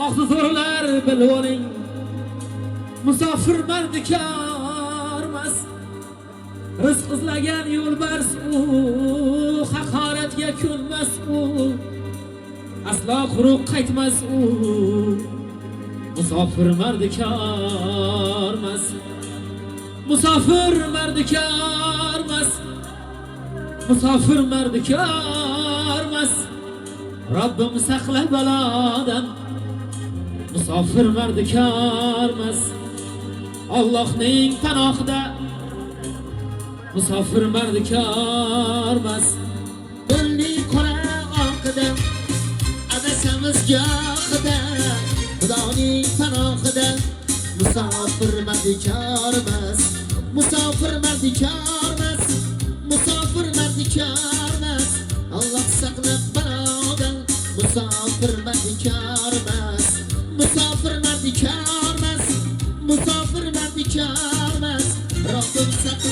Oqni zo'rlar bilib oling, musofir mardikormas. Rizq izlagan yo'lbars u, haqoratga kulmas u, aslo quruq qaytmas u. Musofir mardikormas, musofir mardikormas, musofir mardikormas. Rabbim saqla balodan, musofir mardikormas. Allohning panohida, musofir mardikormas. Dilli qora oqida, adashamiz gohida, Xudoning panohida, musofir mardikormas. Musofir mardikormas, musofir mardikormas. Alloh saqlab balodan, musofir mardikormas. Musofir mardikormas, musofir mardikormas. Robbim saqlab